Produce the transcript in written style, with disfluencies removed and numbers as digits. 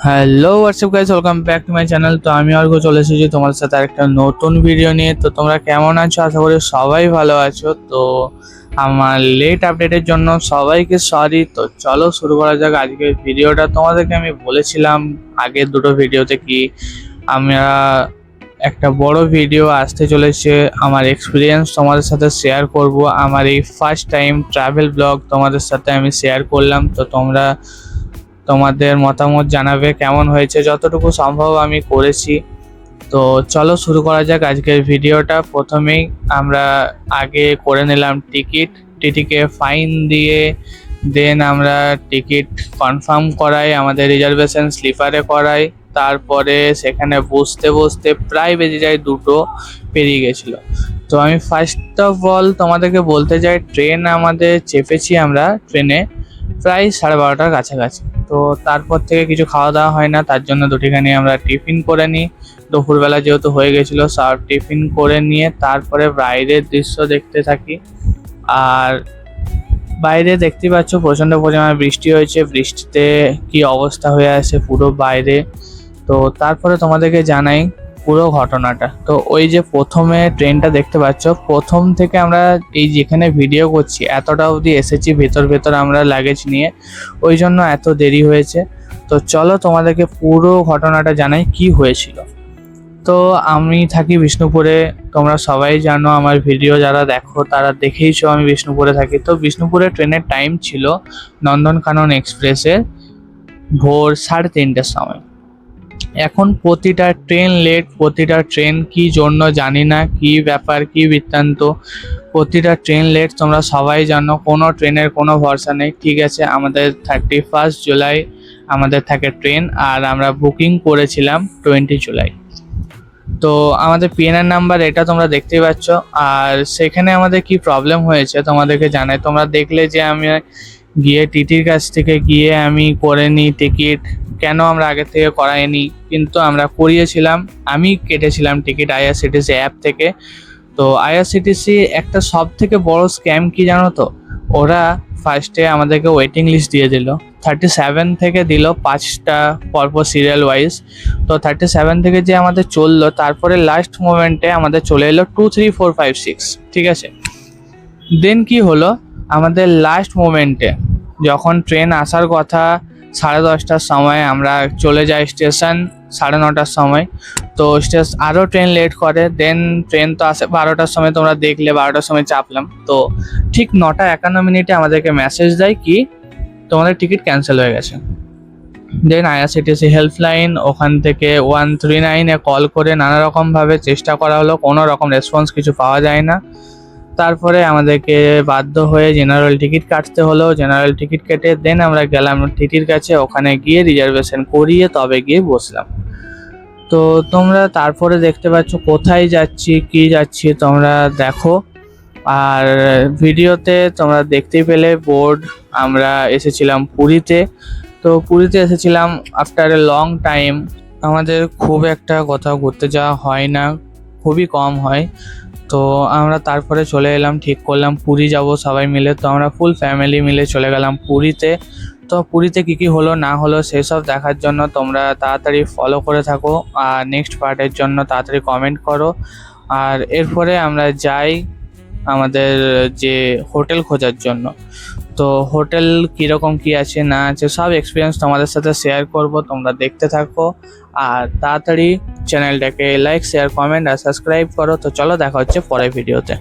Hello WhatsApp guys, welcome back to my channel. তো আমি অর্ঘ্য চলে এসেছি তোমার সাথে আরেকটা নতুন ভিডিও নিয়ে। তো তোমরা কেমন আছো? আশা করি সবাই ভালো আছো। তো আমার লেট আপডেটের জন্য সবাইকে সরি। তো চলো শুরু করা যাক আজকের ভিডিওটা। তোমাদেরকে আমি বলেছিলাম আগের দুটো ভিডিওতে কি আমরা একটা বড় ভিডিও আসতে চলেছে, আমার এক্সপিরিয়েন্স তোমাদের সাথে শেয়ার করব। আমার এই ফার্স্ট টাইম ট্রাভেল ব্লগ তোমাদের সাথে আমি শেয়ার করলাম। তো তোমরা তোমাদের মতামত জানাবে কেমন হয়েছে, যতটুকু সম্ভব আমি করেছি। তো চলো শুরু করা যাক আজকের ভিডিওটা। প্রথমেই আমরা আগে করে নিলাম টিটিকে ফাইন দিয়ে, দেন আমরা টিকিট কনফার্ম করাই, আমাদের রিজার্ভেশন স্লিপারে করাই। তারপরে সেখানে বসতে বসতে প্রায় বেজে যায় 2টো পেরিয়ে গেছিলো। তো আমি ফার্স্ট অফ অল তোমাদেরকে বলতে চাই, ট্রেন আমাদের চেপেছি আমরা ট্রেনে প্রায় 12:30টার কাছাকাছি। তো তারপর থেকে কিছু খাওয়া দাওয়া হয় না, তার জন্য দুটিখানি আমরা টিফিন করে নিই। দুপুরবেলা যেহেতু হয়ে গেছিলো, সব টিফিন করে নিয়ে তারপরে বাইরের দৃশ্য দেখতে থাকি। আর বাইরে দেখতে পাচ্ছ প্রচণ্ড পরিমাণে বৃষ্টি হয়েছে, বৃষ্টিতে কি অবস্থা হয়ে আছে পুরো বাইরে। তো তারপরে তোমাদেরকে জানাই পুরো ঘটনাটা। তো ওই যে প্রথমে ট্রেনটা দেখতে পাচ্ছ, প্রথম থেকে আমরা এই যেখানে ভিডিও করছি এতটা অবধি এসেছি ভেতর আমরা লাগেজ নিয়ে, ওই জন্য এত দেরি হয়েছে। তো চলো তোমাদেরকে পুরো ঘটনাটা জানাই কি হয়েছিল। তো আমি থাকি বিষ্ণুপুরে, তোমরা সবাই জানো, আমার ভিডিও যারা দেখো তারা দেখেইছো আমি বিষ্ণুপুরে থাকি। তো বিষ্ণুপুরে ট্রেনের টাইম ছিল নন্দনকানন এক্সপ্রেসের ভোর 3:30টার সময়। এখন প্রতিটা ট্রেন লেট, প্রতিটা ট্রেন কি জন্য জানি না, কি ব্যাপার কি বৃত্তান্ত, প্রতিটা ট্রেন লেট তোমরা সবাই জানো। কোনো ট্রেনের কোনো ভরসা নেই। ঠিক আছে, আমাদের 31 জুলাই আমাদের থাকে ট্রেন, আর আমরা বুকিং করেছিলাম 20 জুলাই। তো আমাদের পিএনআর নাম্বার এটা তোমরা দেখতেই পাচ্ছ। আর সেখানে আমাদের কি প্রবলেম হয়েছে তোমাদেরকে জানাই। তোমরা দেখলে যে আমি গিয়ে টিটির কাছ থেকে গিয়ে আমি করে নিই টিকিট, কেন আমরা আগে থেকে করাইনি, কিন্তু আমরা করিয়েছিলাম। আমি কেটেছিলাম টিকিট আইআরসিটিসি অ্যাপ থেকে। তো আইআরসিটিসি একটা সব থেকে বড় স্ক্যাম কি জানো তো, ওরা ফার্স্টে আমাদেরকে ওয়েটিং লিস্ট দিয়ে দিল, 37 থেকে দিল 5টা পরপর সিরিয়াল ওয়াইজ। তো 37 থেকে যে আমাদের চললো, তারপরে লাস্ট মোমেন্টে আমাদের চলে এলো 2, 3, 4, 5, 6। ঠিক আছে, দেন কি হলো, আমাদের লাস্ট মোমেন্টে যখন ট্রেন আসার কথা 10:30টার সময়, আমরা চলে যাই স্টেশন 9:30টার সময়। তো আরও ট্রেন লেট করে, দেন ট্রেন তো আসে 12টার সময়, তোমরা দেখলে 12টার সময় চাপলাম। তো ঠিক 9:51 আমাদেরকে মেসেজ দেয় কি তোমাদের টিকিট ক্যান্সেল হয়ে গেছে। দেন আইআরসিটিসি হেল্পলাইন, ওখান থেকে 139-এ কল করে নানা রকমভাবে চেষ্টা করা হলো, কোনো রকম রেসপন্স কিছু পাওয়া যায় না। তারপরে আমাদেরকে বাধ্য হয়ে জেনারেল টিকিট কাটতে হলো। জেনারেল টিকিট কেটে দেন আমরা গেলাম টিটির কাছে, ওখানে গিয়ে রিজার্ভেশন করিয়ে তবে গিয়ে বসলাম। তো তোমরা তারপরে দেখতে পাচ্ছ কোথায় যাচ্ছি কি যাচ্ছি তোমরা দেখো। আর ভিডিওতে তোমরা দেখতেই পেলে বোর্ড, আমরা এসেছিলাম পুরীতে। তো পুরীতে এসেছিলাম আফটার এ লং টাইম। আমাদের খুব একটা কোথাও ঘুরতে যাওয়া হয় না, খুবই কম হয়। তো আমরা তারপরে চলে এলাম, ঠিক করলাম পুরী যাব সবাই মিলে। তো আমরা ফুল ফ্যামিলি মিলে চলে গেলাম পুরীতে। তো পুরীতে কী হলো না হলো সেসব দেখার জন্য তোমরা তাড়াতাড়ি ফলো করে থাকো, আর নেক্সট পার্টের জন্য তাড়াতাড়ি কমেন্ট করো। আর এরপরে আমরা যাই আমাদের যে হোটেল খোঁজার জন্য। তো হোটেল কীরকম কী আছে না আছে সব এক্সপিরিয়েন্স তোমাদের সাথে শেয়ার করব, তোমরা দেখতে থাকো। আর তাড়াতাড়ি চ্যানেলটাকে লাইক শেয়ার কমেন্ট আর সাবস্ক্রাইব করো। তো চলো দেখা হচ্ছে পরের ভিডিওতে।